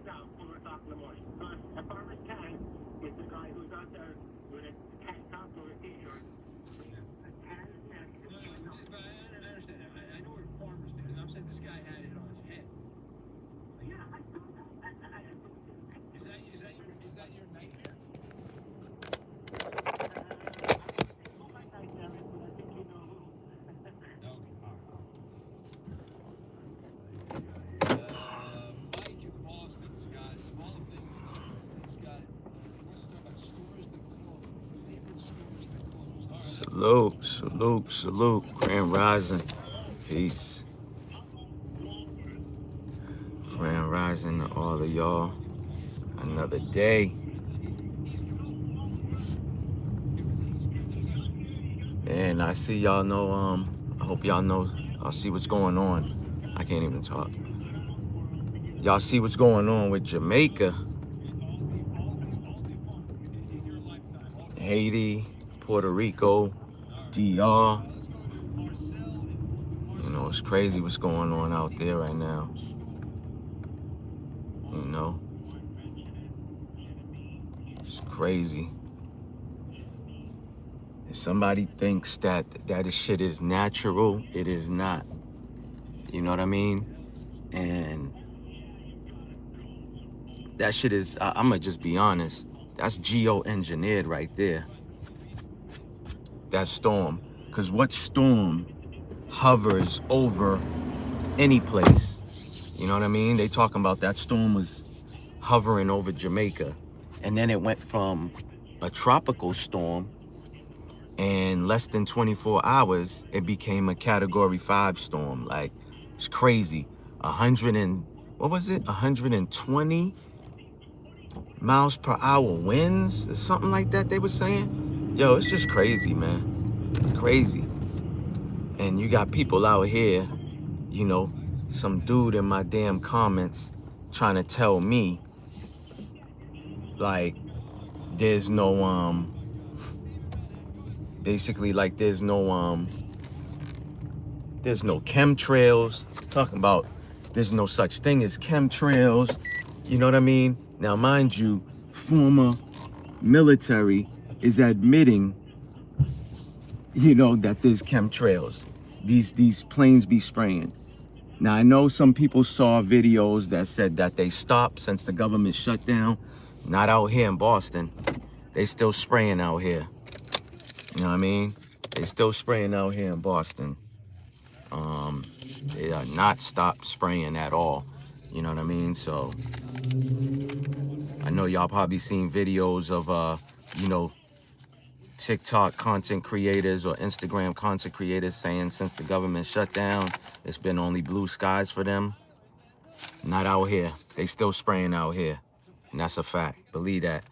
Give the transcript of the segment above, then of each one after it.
out 4 o'clock in the morning. Because a farmer's tan is the guy who's out there with a tank top or a t-shirt. A tan neck. No, but I understand. I know what farmers do. I'm saying this guy had it on his head. Yeah, I saw that. Is that your nightmare? Oh, my nightmare is when I think you know who. Mike in Boston, Scott. All of things. He's got. He wants to talk about stores that closed. Favorite stores that closed. All right, Salute, salute, salute. Grand Rising. Peace. Grand Rising to all of y'all. Another day. And I see y'all know, I hope y'all know, I'll see what's going on. I can't even talk. Y'all see what's going on with Jamaica, Haiti, Puerto Rico, DR. You know, it's crazy what's going on out there right now. You know, it's crazy. If somebody thinks that this shit is natural, it is not. You know what I mean? And that shit is, I'm gonna just be honest, that's geo-engineered right there. That storm. Because what storm hovers over any place? You know what I mean? They talking about that storm was hovering over Jamaica. And then it went from a tropical storm, and less than 24 hours, it became a Category 5 storm. Like, it's crazy. 120 miles per hour winds or something like that they were saying. Yo, it's just crazy, man. Crazy. And you got people out here, you know, some dude in my damn comments trying to tell me, like, there's no, basically, like, there's no chemtrails. Talking about there's no such thing as chemtrails. You know what I mean? Now, mind you, former military is admitting, you know, that there's chemtrails. These planes be spraying. Now, I know some people saw videos that said that they stopped since the government shut down. Not out here in Boston. They still spraying out here. You know what I mean? They still spraying out here in Boston. They are not stopped spraying at all. You know what I mean? So I know y'all probably seen videos of, you know, TikTok content creators or Instagram content creators saying since the government shut down, it's been only blue skies for them. Not out here. They still spraying out here. And that's a fact. Believe that.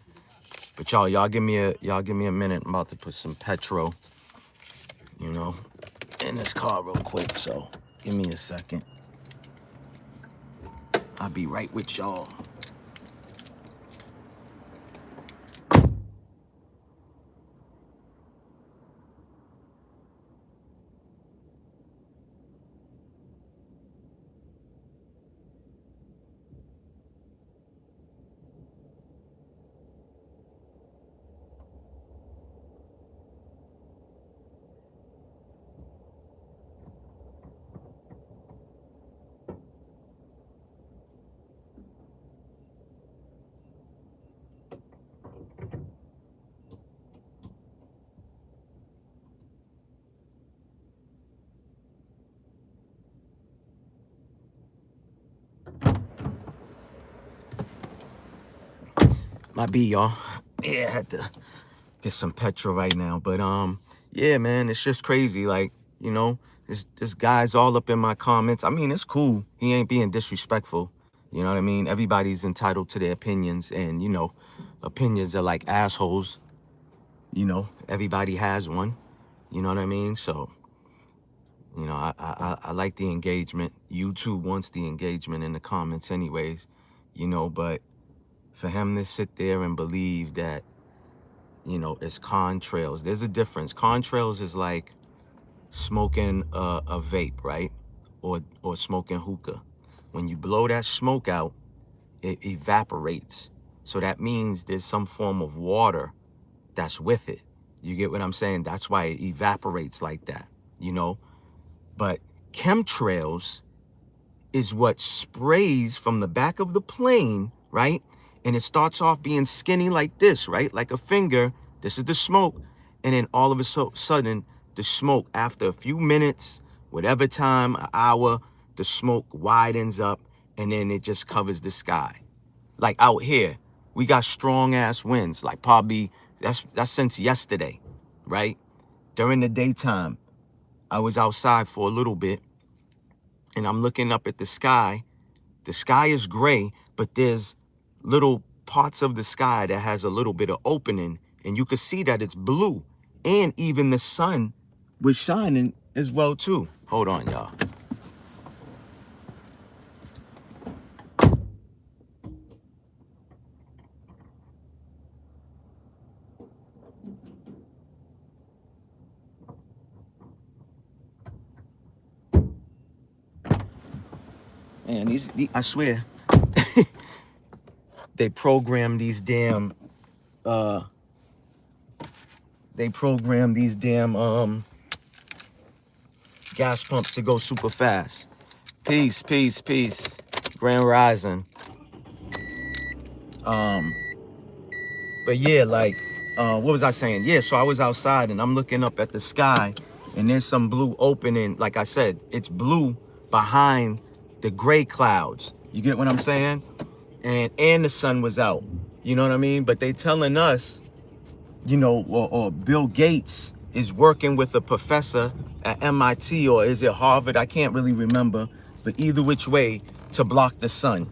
But y'all give me a minute. I'm about to put some petrol, you know, in this car real quick. So give me a second. I'll be right with y'all. My B, y'all. Yeah, I had to get some petrol right now. But yeah, man, it's just crazy. Like, you know, this guy's all up in my comments. I mean, it's cool. He ain't being disrespectful. You know what I mean? Everybody's entitled to their opinions, and you know, opinions are like assholes. You know, everybody has one. You know what I mean? So, you know, I like the engagement. YouTube wants the engagement in the comments anyways, you know, but for him to sit there and believe that, you know, it's contrails. There's a difference. Contrails is like smoking a vape, right? Or smoking hookah. When you blow that smoke out, it evaporates. So that means there's some form of water that's with it. You get what I'm saying? That's why it evaporates like that, you know? But chemtrails is what sprays from the back of the plane, right? And it starts off being skinny like this, right? Like a finger. This is the smoke. And then all of a sudden, the smoke, after a few minutes, whatever time, an hour, the smoke widens up and then it just covers the sky. Like out here, we got strong ass winds, like probably that's since yesterday, right? During the daytime, I was outside for a little bit and I'm looking up at the sky. The sky is gray, but there's little parts of the sky that has a little bit of opening, and you can see that it's blue. And even the sun was shining as well too. Hold on, y'all. Man, these I swear, they program these damn gas pumps to go super fast. Peace, peace, peace. Grand Rising. But yeah, like, what was I saying? Yeah, so I was outside and I'm looking up at the sky and there's some blue opening. Like I said, it's blue behind the gray clouds. You get what I'm saying? And the sun was out. You know what I mean? But they telling us, you know, or Bill Gates is working with a professor at MIT, or is it Harvard? I can't really remember. But either which way, to block the sun.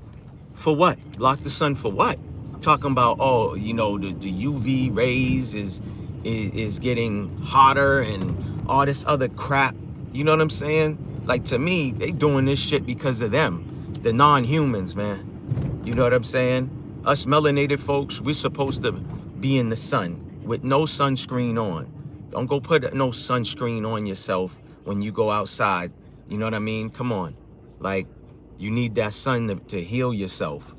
For what? Block the sun for what? Talking about, oh, you know, the UV rays is getting hotter and all this other crap. You know what I'm saying? Like, to me, they doing this shit because of them, the non-humans, man. You know what I'm saying? Us melanated folks, we're supposed to be in the sun with no sunscreen on. Don't go put no sunscreen on yourself when you go outside. You know what I mean? Come on. Like, you need that sun to heal yourself.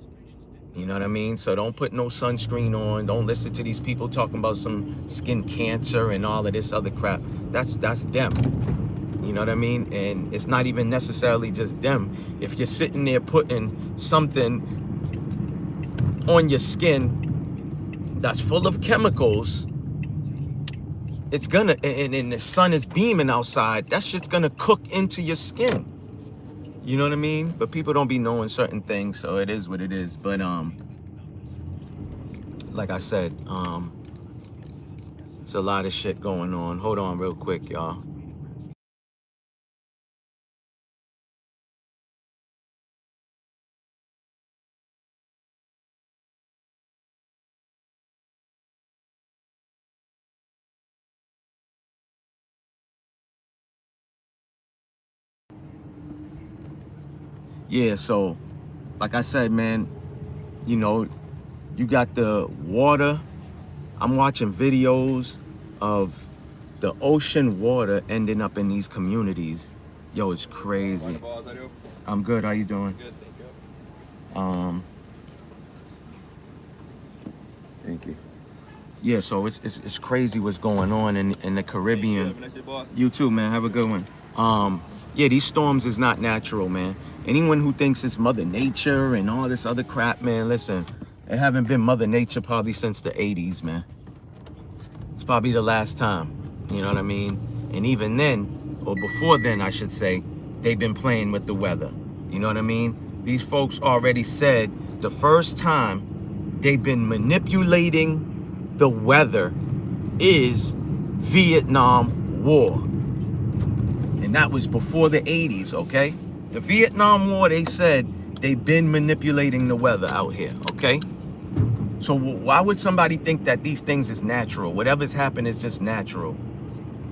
You know what I mean? So don't put no sunscreen on. Don't listen to these people talking about some skin cancer and all of this other crap. That's them. You know what I mean? And it's not even necessarily just them. If you're sitting there putting something on your skin that's full of chemicals, it's gonna, and the sun is beaming outside, that shit's gonna cook into your skin. You know what I mean? But people don't be knowing certain things, so it is what it is. But like I said, it's a lot of shit going on. Hold on real quick, y'all. Yeah, so like I said, man, you know, you got the water. I'm watching videos of the ocean water ending up in these communities. Yo, it's crazy. I'm good. How you doing? Good, thank you. Thank you. Yeah, so it's crazy what's going on in the Caribbean. You too, man. Have a good one. Yeah, these storms is not natural, man. Anyone who thinks it's Mother Nature and all this other crap, man, listen, it haven't been Mother Nature probably since the 80s, man. It's probably the last time, you know what I mean? And even then, or before then, I should say, they've been playing with the weather. You know what I mean? These folks already said the first time they've been manipulating the weather is Vietnam War. And that was before the 80s, okay? The Vietnam War, they said they've been manipulating the weather out here, okay? So why would somebody think that these things is natural? Whatever's happened is just natural.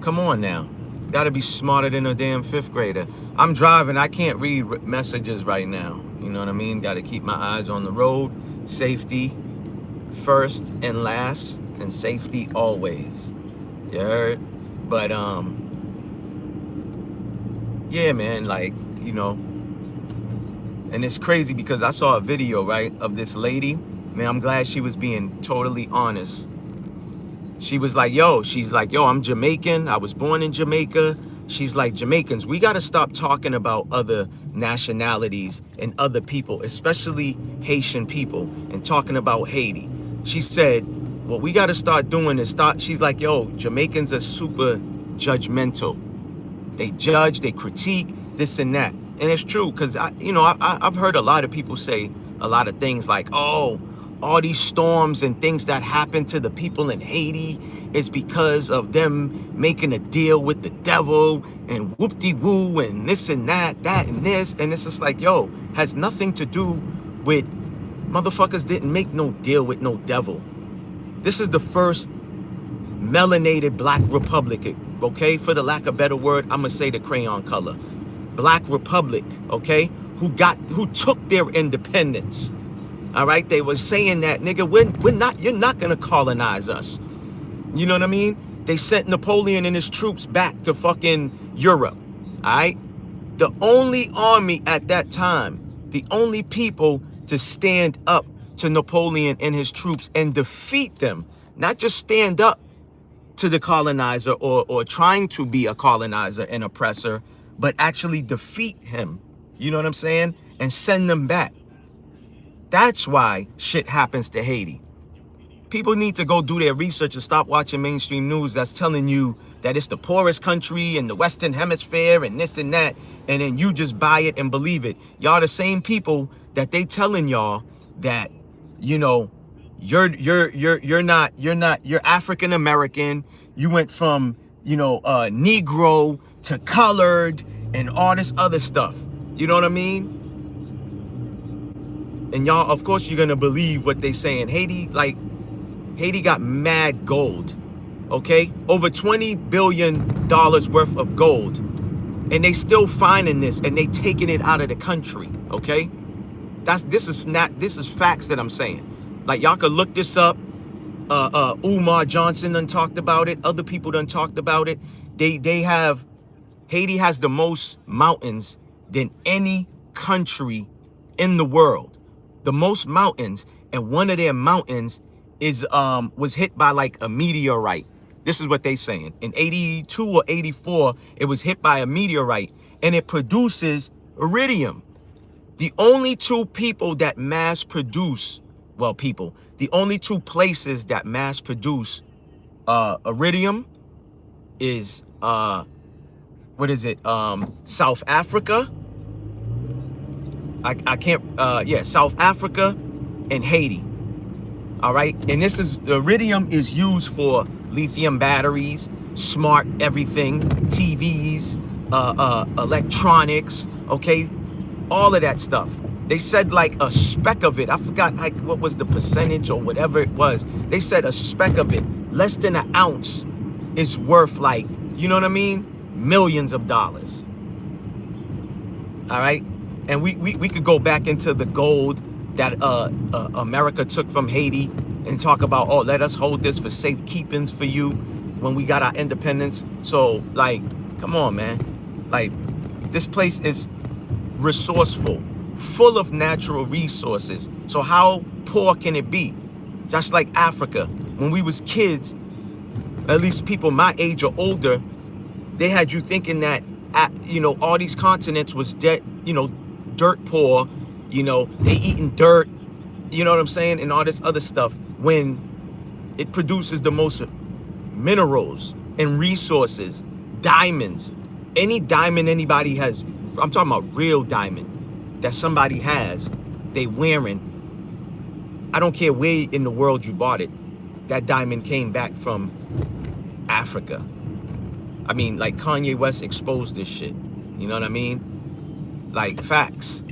Come on now. Gotta be smarter than a damn 5th grader. I'm driving, I can't read messages right now. You know what I mean? Gotta keep my eyes on the road. Safety first and last, and safety always. You heard? But yeah, man, like, you know, And it's crazy because I saw a video, right, of this lady. Man, I'm glad she was being totally honest. She was like, yo, I'm Jamaican. I was born in Jamaica. She's like, Jamaicans, we got to stop talking about other nationalities and other people, especially Haitian people, and talking about Haiti. She said, what we got to start doing is she's like, yo, Jamaicans are super judgmental. They judge, they critique, this and that. And it's true, because I've heard a lot of people say a lot of things like, oh, all these storms and things that happen to the people in Haiti is because of them making a deal with the devil and whoop-de-woo and this and that and this. And it's just like, yo, has nothing to do with motherfuckers didn't make no deal with no devil. This is the first melanated black republic, okay? For the lack of a better word, I'm gonna say the crayon color. Black republic, okay? Who took their independence. All right, they were saying that, nigga, you're not gonna colonize us. You know what I mean? They sent Napoleon and his troops back to fucking Europe. All right, the only army at that time, the only people to stand up to Napoleon and his troops and defeat them, not just stand up to the colonizer or trying to be a colonizer and oppressor, but actually defeat him. You know what I'm saying? And send them back. That's why shit happens to Haiti. People need to go do their research and stop watching mainstream news that's telling you that it's the poorest country in the Western Hemisphere and this and that, and then you just buy it and believe it. Y'all the same people that they telling y'all that, you know, you're African American. You went from, Negro to colored and all this other stuff. You know what I mean? And y'all, of course, you're gonna believe what they saying. Haiti got mad gold, okay? Over $20 billion worth of gold. And they still finding this and they taking it out of the country, okay? This is facts that I'm saying. Like, y'all could look this up. Umar Johnson done talked about it. Other people done talked about it. Haiti has the most mountains than any country in the world. The most mountains, and one of their mountains was hit by like a meteorite. This is what they saying. In 82 or 84, it was hit by a meteorite, and it produces iridium. The only two people that mass produce, the only two places that mass produce iridium is South Africa. South Africa and Haiti. All right, and the iridium is used for lithium batteries, smart everything, TVs, electronics, okay, all of that stuff. They said like a speck of it. I forgot like what was the percentage or whatever it was. They said a speck of it, less than an ounce, is worth like, you know what I mean, millions of dollars. All right. And we could go back into the gold that America took from Haiti and talk about, oh, let us hold this for safekeepings for you when we got our independence. So, like, come on, man. Like, this place is resourceful, full of natural resources. So how poor can it be? Just like Africa. When we was kids, at least people my age or older, they had you thinking that, all these continents was dirt poor, they eating dirt, you know what I'm saying, and all this other stuff, when it produces the most minerals and resources, diamonds. Any diamond anybody has, I'm talking about real diamond that somebody has, they wearing. I don't care where in the world you bought it, that diamond came back from Africa. I mean, like Kanye West exposed this shit. You know what I mean? Like, facts.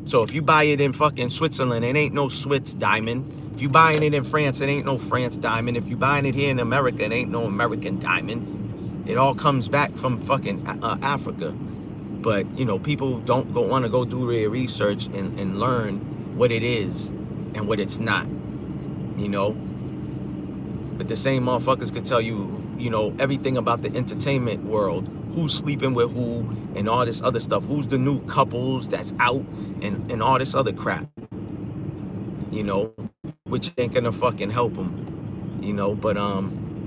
So if you buy it in fucking Switzerland, it ain't no Swiss diamond. If you buying it in France, it ain't no France diamond. If you buying it here in America, it ain't no American diamond. It all comes back from fucking Africa. But, people don't want to go do their research and learn what it is and what it's not, But the same motherfuckers could tell you, everything about the entertainment world, who's sleeping with who and all this other stuff. Who's the new couples that's out and all this other crap, you know, which ain't gonna fucking help them, you know. But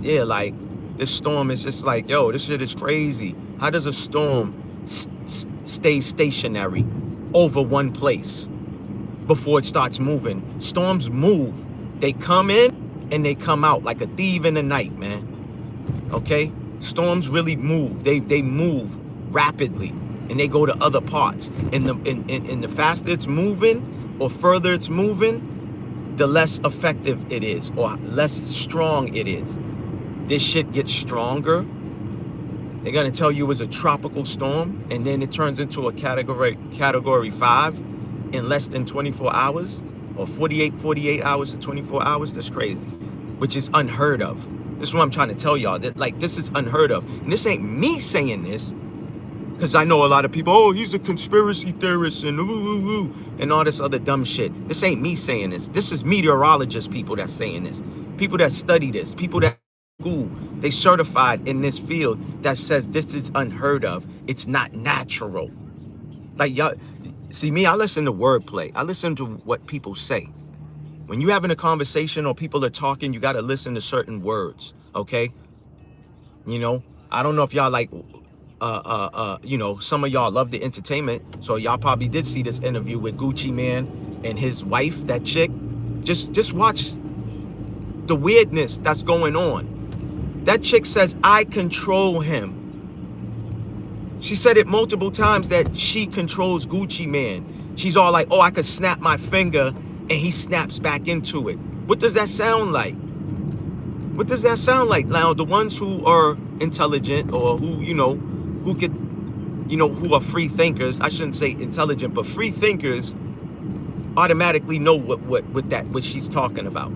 yeah, like this storm is just like, yo, this shit is crazy. How does a storm stay stationary over one place before it starts moving? Storms move. They come in and they come out like a thief in the night, man. Okay? Storms really move. They move rapidly and they go to other parts. And the faster it's moving or further it's moving, the less effective it is or less strong it is. This shit gets stronger. They're gonna tell you it's a tropical storm and then it turns into a category 5 in less than 24 hours or 48 hours to 24 hours. That's crazy, which is unheard of. This is what I'm trying to tell y'all, that like this is unheard of. And this ain't me saying this, because I know a lot of people, oh, he's a conspiracy theorist and ooh, and all this other dumb shit. This ain't me saying this. This is meteorologist people that's saying this. People that study this, people that school, they certified in this field that says this is unheard of. It's not natural. Like y'all, see me, I listen to wordplay. I listen to what people say. When you're having a conversation or people are talking, you got to listen to certain words, okay? You know, I don't know if y'all like, you know, some of y'all love the entertainment. So y'all probably did see this interview with Gucci Man and his wife, that chick. Just watch the weirdness that's going on. That chick says, I control him. She said it multiple times that she controls Gucci Man. She's all like, oh, I could snap my finger and he snaps back into it. What does that sound like? What does that sound like? Now, the ones who are intelligent or who, you know, who could, you know, who are free thinkers, I shouldn't say intelligent, but free thinkers automatically know what she's talking about.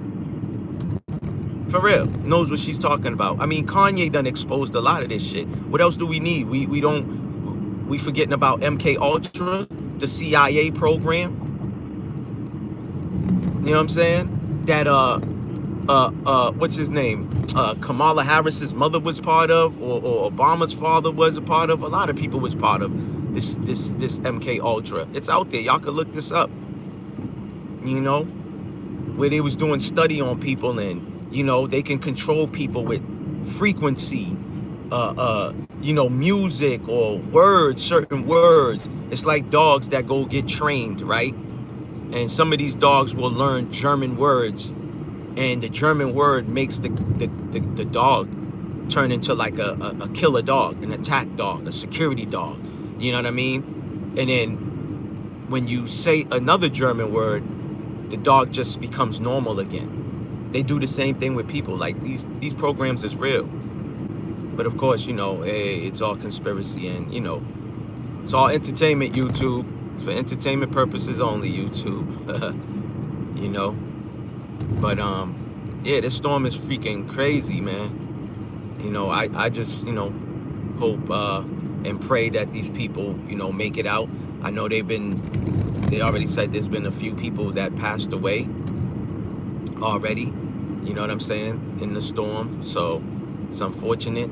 For real, knows what she's talking about. I mean, Kanye done exposed a lot of this shit. What else do we need? We forgetting about MK Ultra, the CIA program. You know what I'm saying? That what's his name? Kamala Harris's mother was part of, or Obama's father was a part of. A lot of people was part of this MK Ultra. It's out there. Y'all can look this up. You know, where they was doing study on people, and you know they can control people with frequency, you know, music or words, certain words. It's like dogs that go get trained, right? And some of these dogs will learn German words, and the German word makes the dog turn into like a killer dog, an attack dog, a security dog. You know what I mean? And then when you say another German word, the dog just becomes normal again. They do the same thing with people. Like these programs is real. But of course, you know, hey, it's all conspiracy, and you know, it's all entertainment, YouTube. It's for entertainment purposes only, YouTube. You know. But yeah, this storm is freaking crazy, man. You know, I just, you know, hope and pray that these people, you know, make it out. I know they already said there's been a few people that passed away already, you know what I'm saying, in the storm. So it's unfortunate.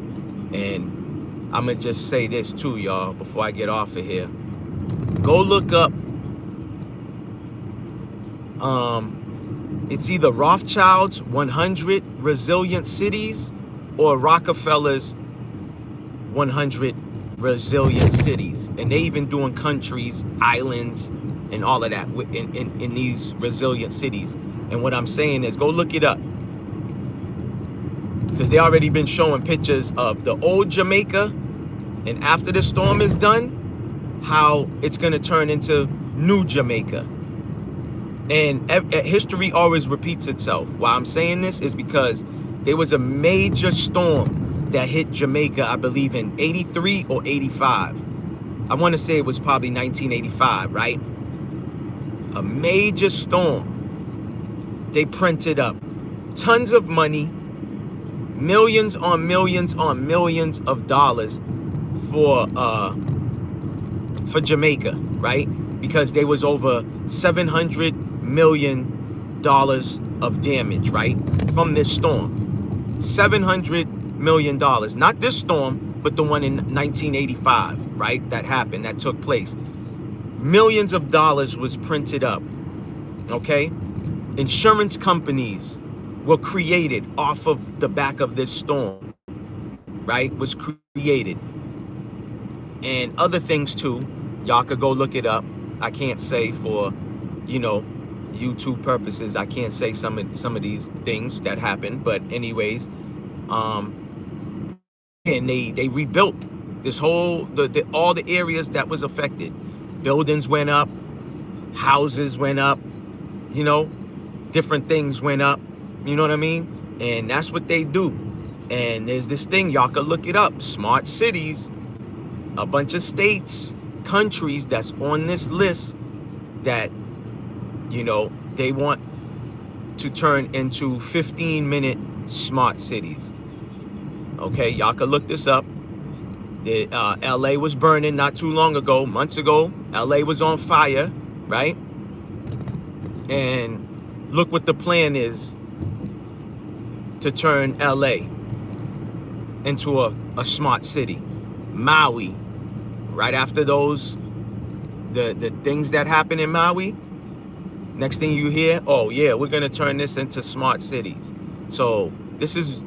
And I'm gonna just say this too, y'all, before I get off of here. Go look up it's either Rothschild's 100 resilient cities or Rockefeller's 100 resilient cities. And they even doing countries, islands, and all of that in these resilient cities. And what I'm saying is, go look it up, because they already been showing pictures of the old Jamaica, and after the storm is done, how it's gonna turn into new Jamaica. And history always repeats itself. Why I'm saying this is because there was a major storm that hit Jamaica, I believe in 83 or 85. I want to say it was probably 1985, right? A major storm. They printed up tons of money, millions on millions on millions of dollars for Jamaica, right? Because there was over $700 million of damage, right, from this storm. $700 million. Not this storm, but the one in 1985, right? That happened, that took place. Millions of dollars was printed up, okay? Insurance companies were created off of the back of this storm, right? Was created. And other things too. Y'all could go look it up. I can't say for, you know, YouTube purposes, I can't say some of these things that happened, but anyways, and they rebuilt this whole all the areas that was affected. Buildings went up, houses went up, you know, different things went up, you know what I mean? And that's what they do. And there's this thing, y'all could look it up, smart cities, a bunch of states, countries that's on this list that, you know, they want to turn into 15-minute smart cities. Okay, y'all can look this up. LA was burning not too long ago, months ago. LA was on fire, right? And look what the plan is to turn LA into a smart city. Maui, right after those, the things that happen in Maui, next thing you hear, oh yeah, we're gonna turn this into smart cities. So this is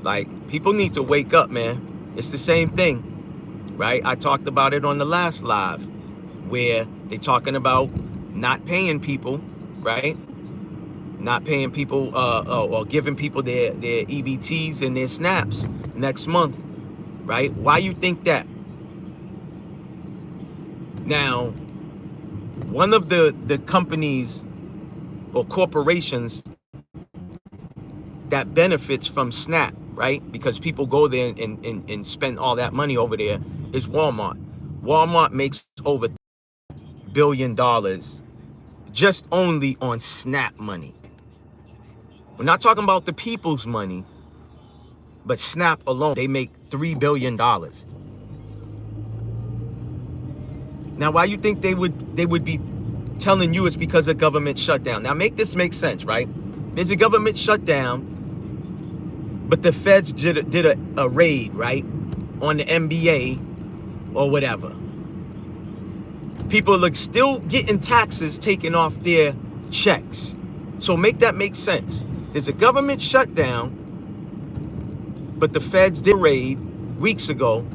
like, people need to wake up, man. It's the same thing, right? I talked about it on the last live where they talking about not paying people, right? Not paying people or giving people their EBTs and their snaps next month, right? Why you think that? Now, one of the companies or corporations that benefits from SNAP, right? Because people go there and spend all that money over there, is Walmart. Walmart makes over $1 billion just only on SNAP money. We're not talking about the people's money, but SNAP alone, they make $3 billion. Now, why you think they would be telling you it's because of government shutdown? Now, make this make sense, right? There's a government shutdown, but the feds did a raid, right, on the NBA or whatever. People are still getting taxes taken off their checks. So make that make sense. There's a government shutdown, but the feds did a raid weeks ago,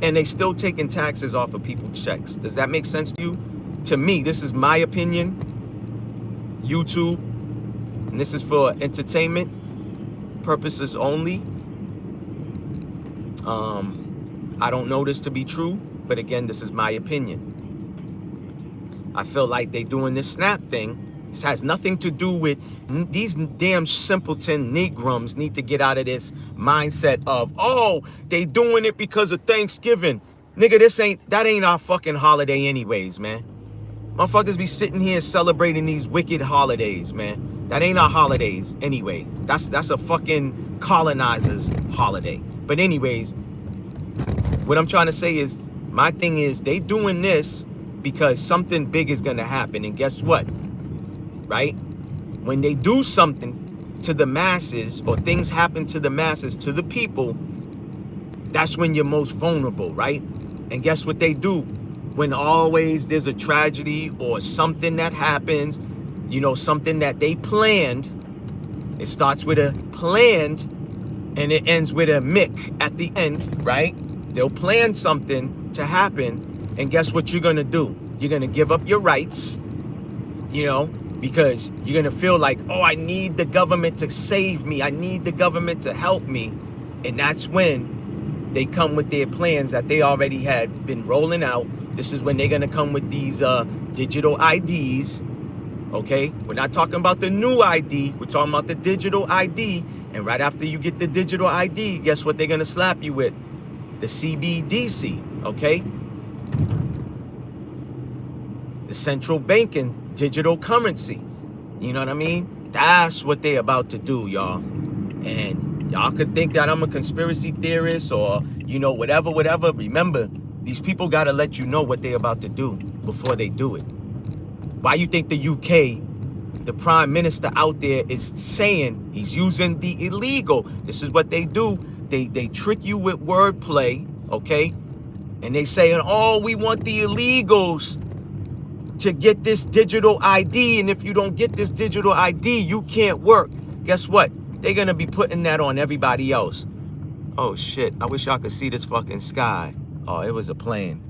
and they still taking taxes off of people's checks. Does that make sense to you? To me, this is my opinion. YouTube, and this is for entertainment purposes only. I don't know this to be true, but again, this is my opinion. I feel like they doing this SNAP thing. This has nothing to do with these damn simpleton Negrums need to get out of this mindset of, oh, they doing it because of Thanksgiving. Nigga, that ain't our fucking holiday anyways, man. Motherfuckers be sitting here celebrating these wicked holidays, man. That ain't our holidays anyway. That's a fucking colonizer's holiday. But anyways, what I'm trying to say is, my thing is, they doing this because something big is gonna happen. And guess what? Right? When they do something to the masses, or things happen to the masses, to the people, that's when you're most vulnerable, right? And guess what they do? When always there's a tragedy or something that happens, you know, something that they planned, it starts with a planned and it ends with a mick at the end, right? They'll plan something to happen, and guess what you're gonna do? You're gonna give up your rights, you know, because you're gonna feel like, oh, I need the government to save me. I need the government to help me. And that's when they come with their plans that they already had been rolling out. This is when they're gonna come with these digital IDs, okay? We're not talking about the new ID, we're talking about the digital ID. And right after you get the digital ID, guess what they're gonna slap you with? The CBDC, okay? The central banking digital currency. You know what I mean? That's what they about to do, y'all. And y'all could think that I'm a conspiracy theorist or, you know, whatever. Remember, these people got to let you know what they about to do before they do it. Why you think the UK, the prime minister out there is saying he's using the illegal? This is what they do. They trick you with wordplay, okay? And they saying, oh, we want the illegals to get this digital ID. And if you don't get this digital ID, you can't work. Guess what? They're going to be putting that on everybody else. Oh, shit. I wish y'all could see this fucking sky. Oh, it was a plane.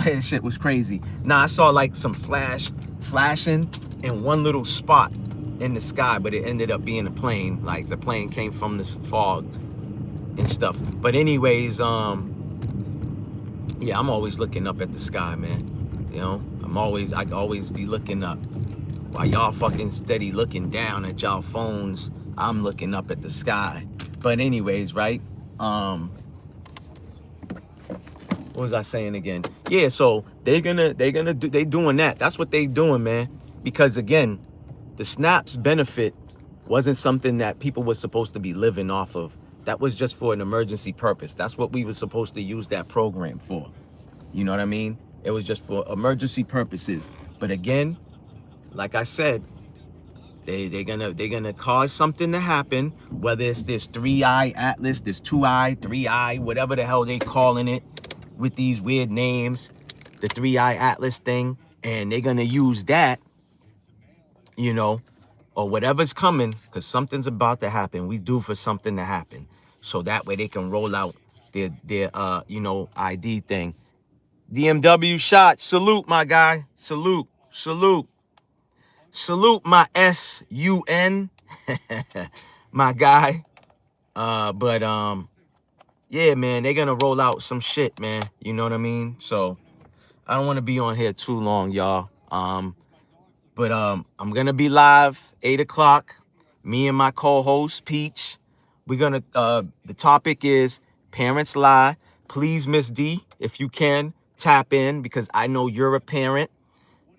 This shit was crazy. Nah, I saw like some flashing in one little spot in the sky, but it ended up being a plane. Like the plane came from this fog and stuff. But anyways, yeah, I'm always looking up at the sky, man. You know, I always be looking up. While y'all fucking steady looking down at y'all phones, I'm looking up at the sky. But anyways, right? What was I saying again? Yeah, so they doing that. That's what they doing, man. Because again, the SNAP's benefit wasn't something that people were supposed to be living off of. That was just for an emergency purpose. That's what we were supposed to use that program for. You know what I mean? It was just for emergency purposes. But again, like I said, they're gonna cause something to happen, whether it's this 3-eye atlas, this 2-eye, 3-eye, whatever the hell they calling it with these weird names, the 3-eye atlas thing, and they're gonna use that, you know, or whatever's coming, because something's about to happen. We due for something to happen, so that way they can roll out their you know, ID thing. DMW shot, salute my guy, salute my SUN, my guy. But yeah, man, they're gonna roll out some shit, man. You know what I mean? So I don't want to be on here too long, y'all. But I'm gonna be live 8 o'clock. Me and my co-host Peach. We're gonna the topic is parents lie. Please, Miss D, if you can tap in, because I know you're a parent.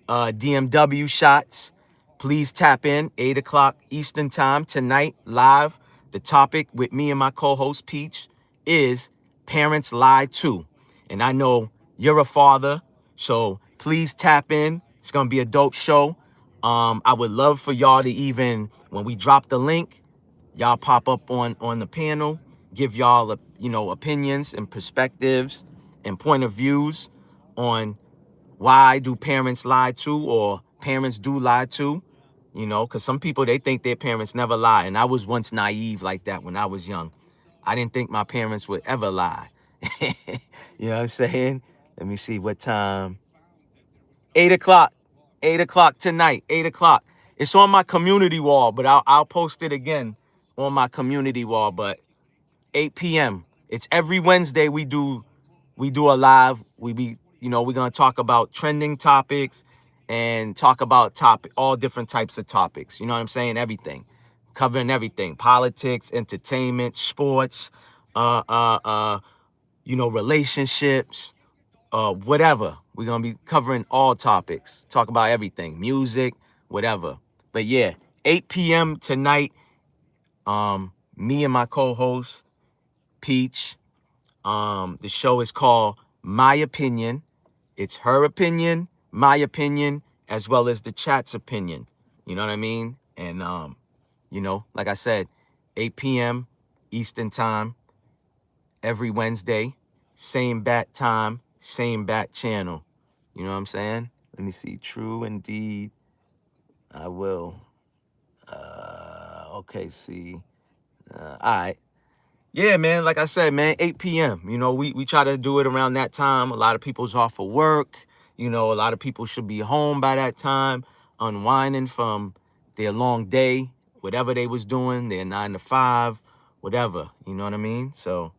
DMW shots, please tap in 8 o'clock Eastern time tonight, live. The topic with me and my co-host Peach is parents lie too. And I know you're a father, so please tap in. It's gonna be a dope show. I would love for y'all to, even when we drop the link, y'all pop up on the panel, give y'all, you know, opinions and perspectives and point of views on why do parents lie too, or parents do lie too, you know, because some people, they think their parents never lie. And I was once naive like that when I was young. I didn't think my parents would ever lie. You know what I'm saying? Let me see what time. 8 o'clock. 8 o'clock tonight. 8 o'clock. It's on my community wall, but I'll post it again on my community wall. But 8 p.m. It's every Wednesday we do a live. We're gonna talk about trending topics and talk about all different types of topics. You know what I'm saying? Everything. Covering everything. Politics, entertainment, sports, relationships, whatever. We're gonna be covering all topics. Talk about everything. Music, whatever. But yeah, 8 p.m. tonight. Me and my co-host, Peach. The show is called My Opinion. It's her opinion, my opinion, as well as the chat's opinion. You know what I mean? And, like I said, 8 p.m. Eastern time, every Wednesday, same bat time, same bat channel. You know what I'm saying? Let me see. True indeed. I will. Okay, see. All right. Yeah, man, like I said, man, 8 p.m. You know, we try to do it around that time. A lot of people's off for work. You know, a lot of people should be home by that time, unwinding from their long day, whatever they was doing, their 9 to 5, whatever. You know what I mean? So,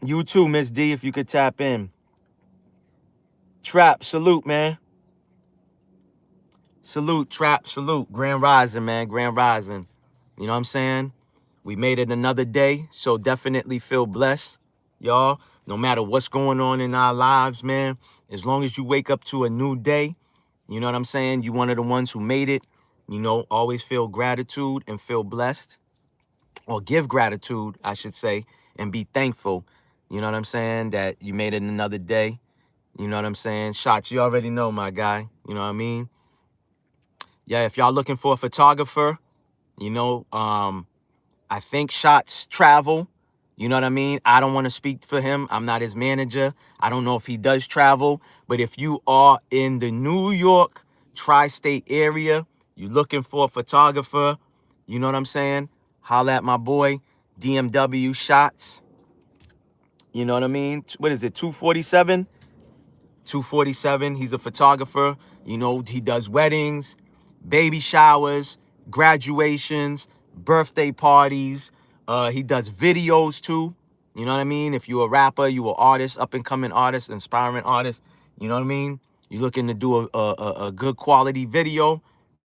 you too, Miss D, if you could tap in. Trap, salute, man. Salute, Trap, salute. Grand Rising, man, Grand Rising. You know what I'm saying? We made it another day, so definitely feel blessed, y'all. No matter what's going on in our lives, man, as long as you wake up to a new day, you know what I'm saying? You one of the ones who made it. You know, always feel gratitude and feel blessed, or give gratitude, I should say, and be thankful. You know what I'm saying? That you made it another day. You know what I'm saying? Shots, you already know, my guy. You know what I mean? Yeah, if y'all looking for a photographer, you know, I think shots travel. You know what I mean? I don't want to speak for him. I'm not his manager. I don't know if he does travel. But if you are in the New York tri-state area, you're looking for a photographer, you know what I'm saying? Holla at my boy, DMW Shots. You know what I mean? What is it, 247? 247. He's a photographer. You know, he does weddings, baby showers, graduations, birthday parties. He does videos too. You know what I mean? If you're a rapper, you an artist, up and coming artist, inspiring artist, you know what I mean? You're looking to do a good quality video,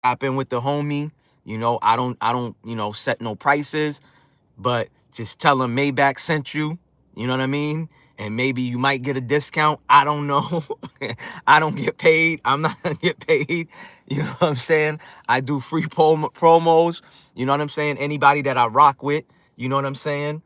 tap in with the homie. You know, I don't, you know, set no prices, but just tell them Maybach sent you. You know what I mean? And maybe you might get a discount. I don't know. I don't get paid. I'm not gonna get paid. You know what I'm saying? I do free promos. You know what I'm saying? Anybody that I rock with, you know what I'm saying?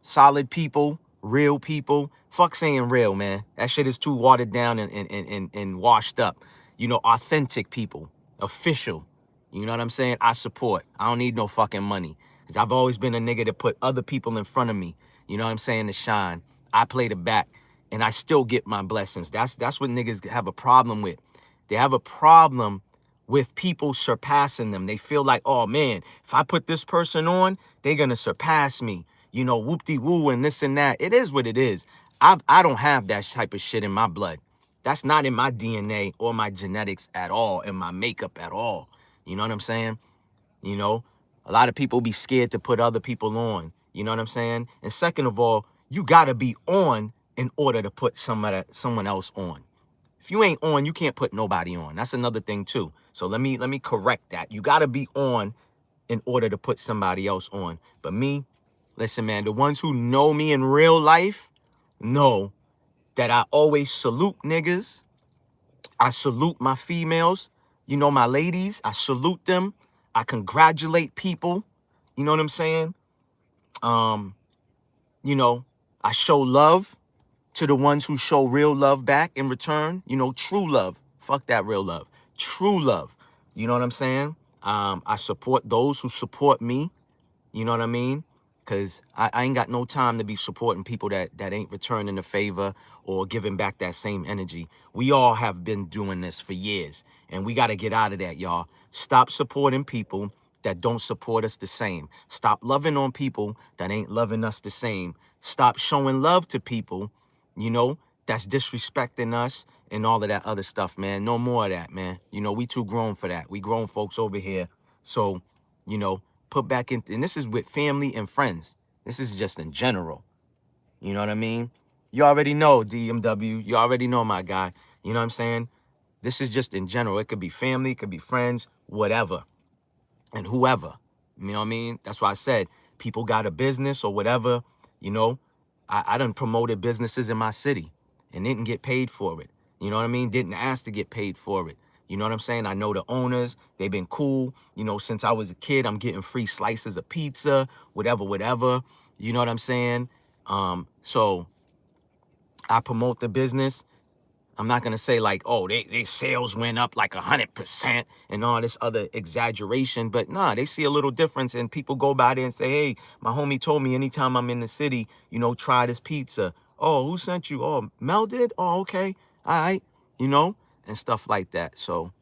Solid people, real people. Fuck saying real, man. That shit is too watered down and washed up. You know, authentic people, official. You know what I'm saying? I support. I don't need no fucking money. Cause I've always been a nigga to put other people in front of me. You know what I'm saying? To shine. I play the back and I still get my blessings. That's what niggas have a problem with. They have a problem with people surpassing them. They feel like, oh man, if I put this person on, they're gonna surpass me. You know, whoop-de-woo and this and that. It is what it is. I don't have that type of shit in my blood. That's not in my DNA or my genetics at all, in my makeup at all. You know what I'm saying? You know, a lot of people be scared to put other people on. You know what I'm saying? And second of all, you gotta be on in order to put someone else on. If you ain't on, you can't put nobody on. That's another thing too. So let me correct that. You gotta be on in order to put somebody else on. But me, listen, man, the ones who know me in real life know that I always salute niggas. I salute my females. You know, my ladies, I salute them. I congratulate people. You know what I'm saying? You know, I show love to the ones who show real love back in return. You know, true love. Fuck that real love. True love. You know what I'm saying? I support those who support me. You know what I mean? Because I ain't got no time to be supporting people that ain't returning the favor or giving back that same energy. We all have been doing this for years, and we got to get out of that, y'all. Stop supporting people that don't support us the same. Stop loving on people that ain't loving us the same. Stop showing love to people, you know, that's disrespecting us and all of that other stuff, man. No more of that, man. You know, we too grown for that. We grown folks over here. So, you know, put back in, and this is with family and friends. This is just in general. You know what I mean? You already know, DMW. You already know, my guy. You know what I'm saying? This is just in general. It could be family, it could be friends, whatever, and whoever. You know what I mean? That's why I said people got a business or whatever. You know, I done promoted businesses in my city and didn't get paid for it. You know what I mean? Didn't ask to get paid for it. You know what I'm saying? I know the owners. They've been cool. You know, since I was a kid, I'm getting free slices of pizza, whatever, whatever. You know what I'm saying? So I promote the business. I'm not gonna say like, oh, they sales went up like 100% and all this other exaggeration, but nah, they see a little difference and people go by there and say, hey, my homie told me anytime I'm in the city, you know, try this pizza. Oh, who sent you? Oh, Mel did? Oh, okay. All right. You know, and stuff like that. So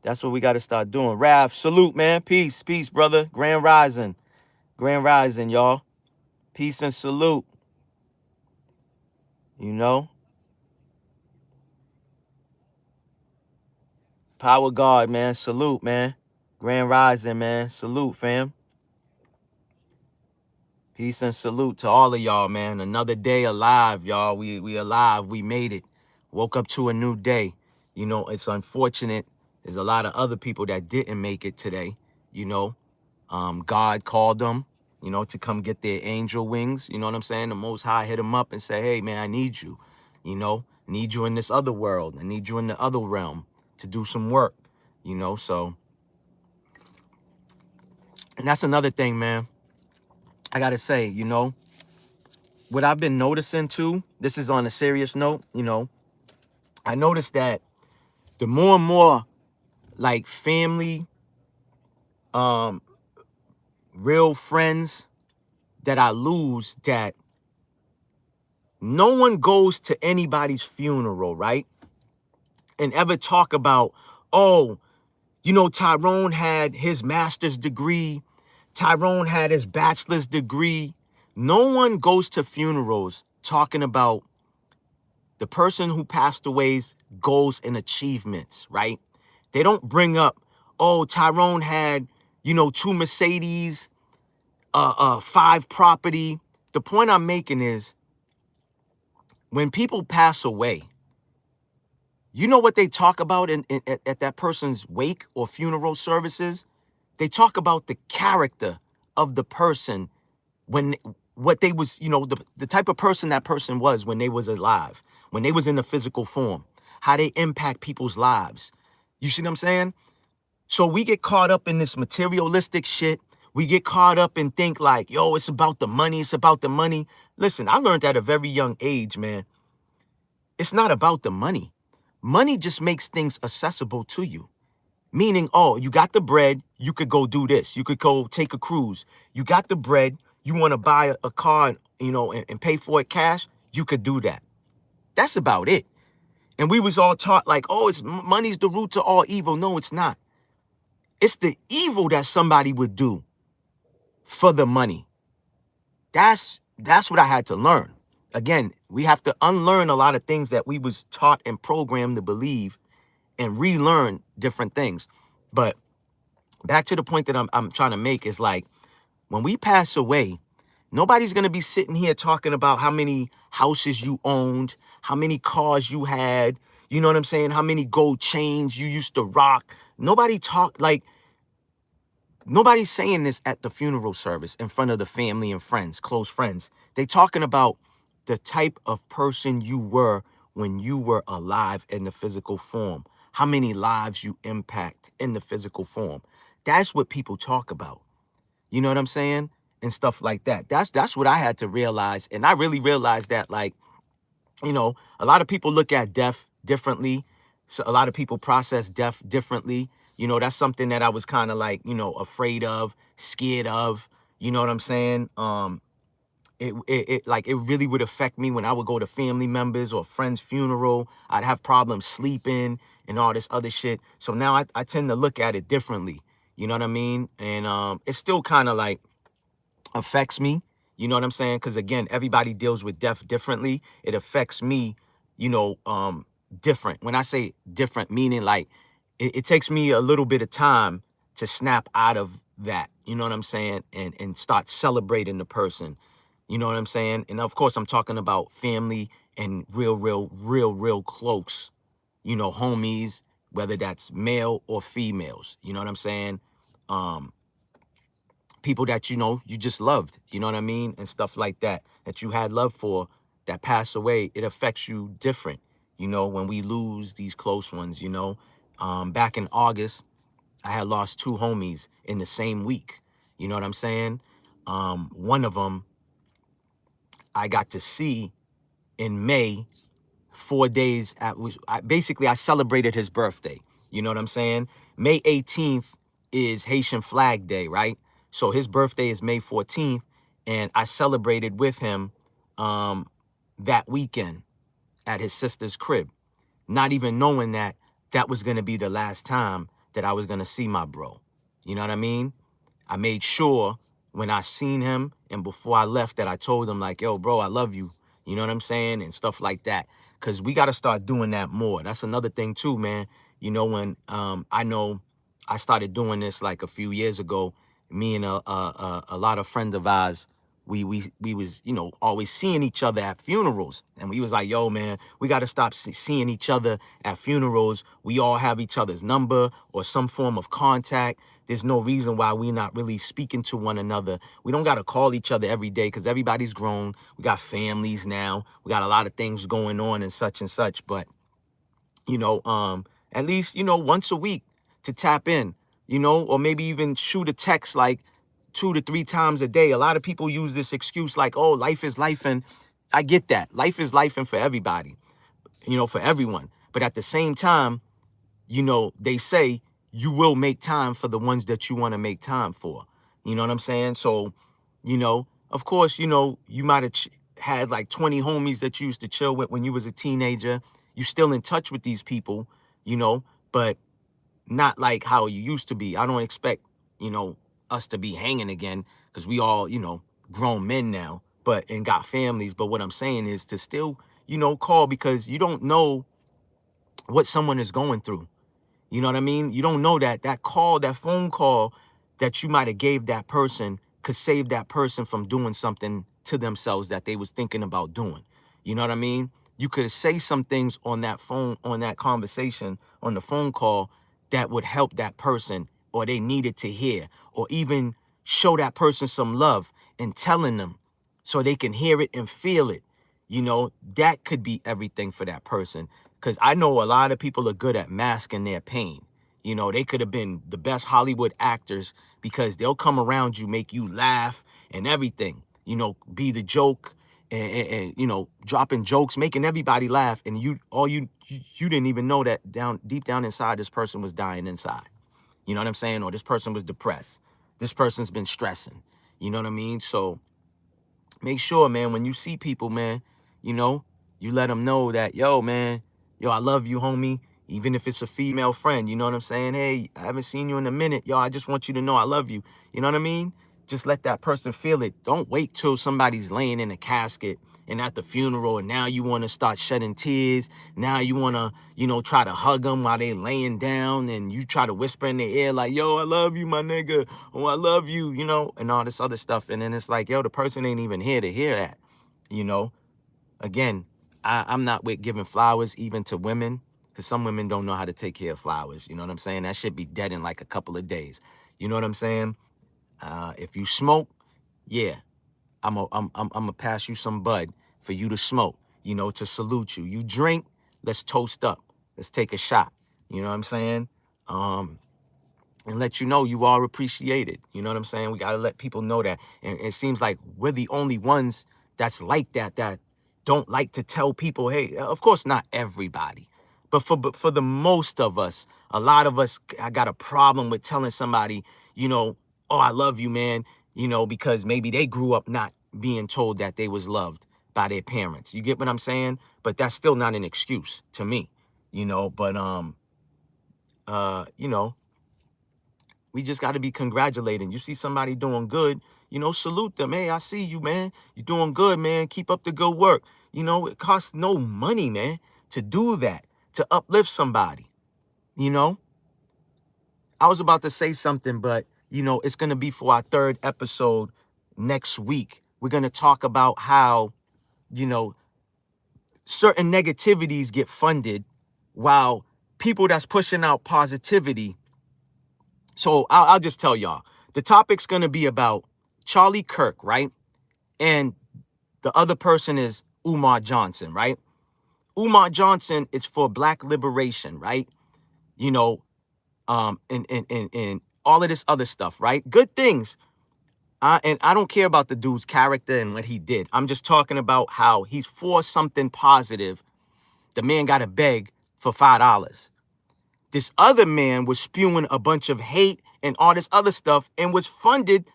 that's what we got to start doing. Rav, salute, man. Peace, peace, brother. Grand Rising. Grand Rising, y'all. Peace and salute. You know? Power God, man. Salute, man. Grand Rising, man. Salute, fam. Peace and salute to all of y'all, man. Another day alive, y'all. We alive. We made it. Woke up to a new day. You know, it's unfortunate. There's a lot of other people that didn't make it today. You know, God called them, you know, to come get their angel wings. You know what I'm saying? The Most High hit them up and say, hey, man, I need you. You know, need you in this other world. I need you in the other realm to do some work. You know, so. And that's another thing, man. I got to say, you know, what I've been noticing too, this is on a serious note, you know, I noticed that the more and more like family, real friends that I lose, that no one goes to anybody's funeral, right? And ever talk about, oh, you know, Tyrone had his master's degree. Tyrone had his bachelor's degree. No one goes to funerals talking about the person who passed away's goals and achievements, right? They don't bring up, oh, Tyrone had, you know, 2 Mercedes, 5 property. The point I'm making is, when people pass away, you know what they talk about at that person's wake or funeral services? They talk about the character of the person, when what they was, you know, the type of person that person was when they was alive, when they was in the physical form, how they impact people's lives. You see what I'm saying? So we get caught up in this materialistic shit. We get caught up and think like, yo, it's about the money. It's about the money. Listen, I learned at a very young age, man, it's not about the money. Money just makes things accessible to you. Meaning, oh, you got the bread, you could go do this. You could go take a cruise. You got the bread, you want to buy a car, you know, and pay for it cash, you could do that. That's about it. And we was all taught like, oh, money's the root to all evil. No, it's not. It's the evil that somebody would do for the money. That's what I had to learn. Again, we have to unlearn a lot of things that we was taught and programmed to believe, and relearn different things. But back to the point that I'm trying to make is like, when we pass away, nobody's going to be sitting here talking about how many houses you owned, how many cars you had, you know what I'm saying? How many gold chains you used to rock. Nobody's saying this at the funeral service in front of the family and friends, close friends. They talking about the type of person you were when you were alive in the physical form. How many lives you impact in the physical form. That's what people talk about. You know what I'm saying? And stuff like that. That's what I had to realize. And I really realized that, like, you know, a lot of people look at death differently. So a lot of people process death differently. You know, that's something that I was kind of like, you know, afraid of, scared of, you know what I'm saying? It really would affect me when I would go to family members or friends' funeral. I'd have problems sleeping and all this other shit. So now I tend to look at it differently. You know what I mean? And it's still kind of like affects me. You know what I'm saying? Because again, everybody deals with death differently. It affects me, you know, different. When I say different, meaning like it takes me a little bit of time to snap out of that. You know what I'm saying? And start celebrating the person. You know what I'm saying? And of course, I'm talking about family and real close, you know, homies, whether that's male or females. You know what I'm saying? People that, you know, you just loved, you know what I mean? And stuff like that, that you had love for, that pass away. It affects you different, you know, when we lose these close ones, you know. Back in August, I had lost 2 homies in the same week. You know what I'm saying? One of them I got to see in May, 4 days at which I celebrated his birthday. You know what I'm saying? May 18th is Haitian Flag Day, right? So his birthday is May 14th, and I celebrated with him that weekend at his sister's crib, not even knowing that that was going to be the last time that I was going to see my bro. You know what I mean? I made sure when I seen him and before I left that I told him like, yo, bro, I love you. You know what I'm saying? And stuff like that. Because we got to start doing that more. That's another thing too, man. You know, when I know I started doing this like a few years ago, me and a lot of friends of ours, we was, you know, always seeing each other at funerals. And we was like, yo, man, we got to stop seeing each other at funerals. We all have each other's number or some form of contact. There's no reason why we're not really speaking to one another. We don't got to call each other every day because everybody's grown. We got families now. We got a lot of things going on and such. But, you know, at least, you know, once a week to tap in, you know, or maybe even shoot a text like 2 to 3 times a day. A lot of people use this excuse like, oh, life is life. And I get that. Life is life and for everybody, you know, for everyone. But at the same time, you know, they say you will make time for the ones that you want to make time for. You know what I'm saying? So, you know, of course, you know, you might have had like 20 homies that you used to chill with when you was a teenager. You still in touch with these people, you know, but not like how you used to be. I don't expect, you know, us to be hanging again because we all, you know, grown men now, but and got families. But what I'm saying is to still, you know, call because you don't know what someone is going through. You know what I mean? You don't know that call, that phone call that you might have gave that person could save that person from doing something to themselves that they was thinking about doing. You know what I mean? You could say some things on that phone, on that conversation, on the phone call that would help that person or they needed to hear, or even show that person some love and telling them so they can hear it and feel it. You know, that could be everything for that person. Because I know a lot of people are good at masking their pain. You know, they could have been the best Hollywood actors because they'll come around you, make you laugh and everything. You know, be the joke and you know, dropping jokes, making everybody laugh. And you didn't even know that deep down inside, this person was dying inside. You know what I'm saying? Or this person was depressed. This person's been stressing. You know what I mean? So make sure, man, when you see people, man, you know, you let them know that, yo, man, yo, I love you, homie. Even if it's a female friend, you know what I'm saying? Hey, I haven't seen you in a minute. Yo, I just want you to know I love you. You know what I mean? Just let that person feel it. Don't wait till somebody's laying in a casket and at the funeral and now you want to start shedding tears. Now you want to, you know, try to hug them while they laying down and you try to whisper in their ear like, yo, I love you, my nigga. Oh, I love you, you know, and all this other stuff. And then it's like, yo, the person ain't even here to hear that, you know? Again, I'm not with giving flowers even to women because some women don't know how to take care of flowers. You know what I'm saying? That should be dead in like a couple of days. You know what I'm saying? If you smoke, yeah, I'm gonna pass you some bud for you to smoke, you know, to salute you. You drink, let's toast up. Let's take a shot. You know what I'm saying? And let you know you are appreciated. You know what I'm saying? We got to let people know that. And it seems like we're the only ones that's like that don't like to tell people, hey, of course, not everybody, but for the most of us, a lot of us, I got a problem with telling somebody, you know, oh, I love you, man, you know, because maybe they grew up not being told that they was loved by their parents. You get what I'm saying? But that's still not an excuse to me, you know, but, you know, we just got to be congratulating. You see somebody doing good, you know, salute them. Hey, I see you, man. You're doing good, man. Keep up the good work. You know, it costs no money, man, to do that, to uplift somebody. You know, I was about to say something, but, you know, it's going to be for our third episode next week. We're going to talk about how, you know, certain negativities get funded while people that's pushing out positivity. So I'll just tell y'all, the topic's going to be about Charlie Kirk, right? And the other person is Umar Johnson, right? Umar Johnson is for Black liberation, right? You know, and all of this other stuff, right? Good things. And I don't care about the dude's character and what he did. I'm just talking about how he's for something positive. The man got to beg for $5. This other man was spewing a bunch of hate and all this other stuff and was funded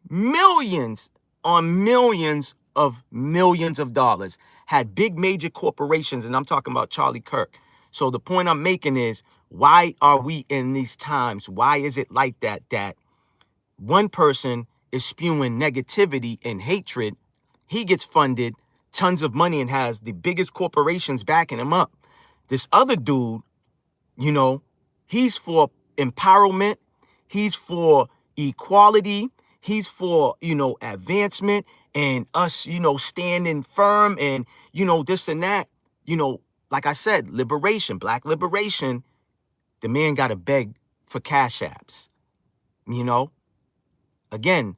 millions on millions of dollars, had big major corporations, and I'm talking about Charlie Kirk. So the point I'm making is, why are we in these times? Why is it like that one person is spewing negativity and hatred, he gets funded tons of money and has the biggest corporations backing him up. This other dude, you know, he's for empowerment. He's for equality. He's for, you know, advancement and us, you know, standing firm and, you know, this and that. You know, like I said, liberation, Black liberation. The man got to beg for cash apps. You know, again,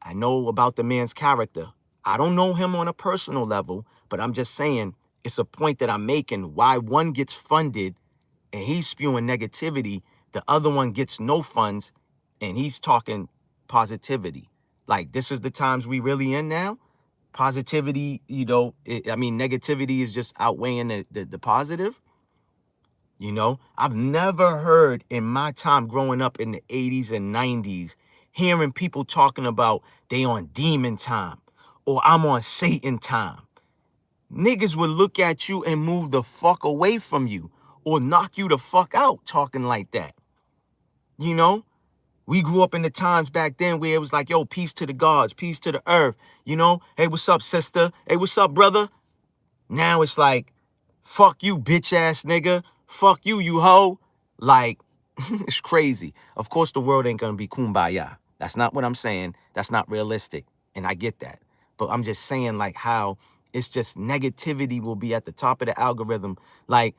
I know about the man's character. I don't know him on a personal level, but I'm just saying it's a point that I'm making why one gets funded and he's spewing negativity, the other one gets no funds and he's talking positivity. Like, this is the times we really in now. Positivity, you know, I mean, negativity is just outweighing the positive. You know, I've never heard in my time growing up in the 80s and 90s hearing people talking about they on demon time or I'm on Satan time. Niggas would look at you and move the fuck away from you or knock you the fuck out talking like that. You know? We grew up in the times back then where it was like, yo, peace to the gods, peace to the earth. You know? Hey, what's up, sister? Hey, what's up, brother? Now it's like, fuck you, bitch ass nigga. Fuck you, you hoe. Like, it's crazy. Of course, the world ain't gonna be kumbaya. That's not what I'm saying. That's not realistic. And I get that. But I'm just saying like how it's just negativity will be at the top of the algorithm. Like,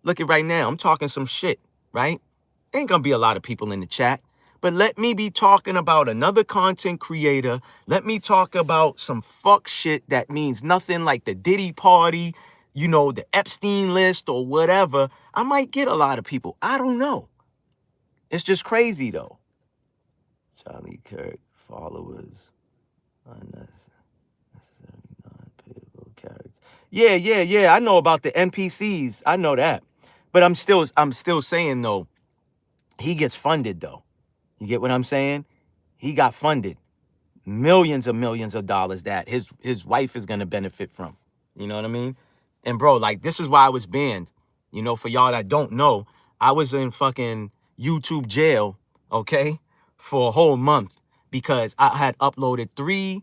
look at right now. I'm talking some shit, right? Ain't gonna be a lot of people in the chat. But let me be talking about another content creator. Let me talk about some fuck shit that means nothing, like the Diddy party, you know, the Epstein list or whatever. I might get a lot of people. I don't know. It's just crazy though. Charlie Kirk followers. Unnecessary non-payable characters. Yeah. I know about the NPCs. I know that. But I'm still saying though, he gets funded though. You get what I'm saying? He got funded. Millions of dollars that his wife is gonna benefit from. You know what I mean? And bro, like this is why I was banned. You know, for y'all that don't know, I was in fucking YouTube jail, okay, for a whole month because I had uploaded 3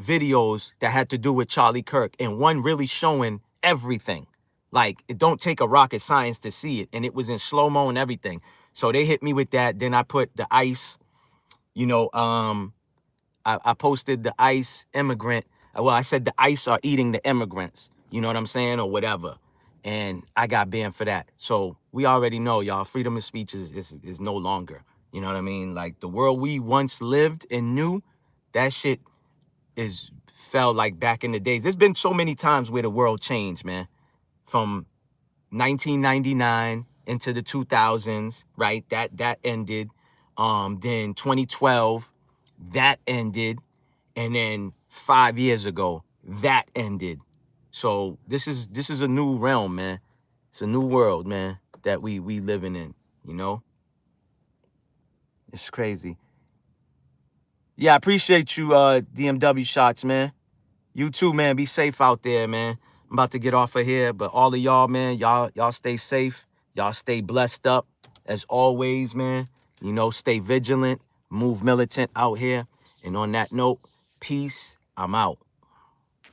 videos that had to do with Charlie Kirk and one really showing everything. Like it don't take a rocket science to see it, and it was in slow-mo and everything. So they hit me with that. Then I put the ICE, you know, I posted the ICE immigrant. Well, I said the ICE are eating the immigrants. You know what I'm saying? Or whatever. And I got banned for that. So we already know, y'all, freedom of speech is no longer. You know what I mean? Like the world we once lived and knew, that shit felt like back in the days. There's been so many times where the world changed, man. From 1999 into the 2000s, right? That ended. Then 2012, that ended. And then 5 years ago, that ended. So this is a new realm, man. It's a new world, man, that we living in, you know? It's crazy. Yeah, I appreciate you, DMW shots, man. You too, man. Be safe out there, man. I'm about to get off of here, but all of y'all, man, y'all stay safe. Y'all stay blessed up as always, man. You know, stay vigilant, move militant out here. And on that note, peace. I'm out.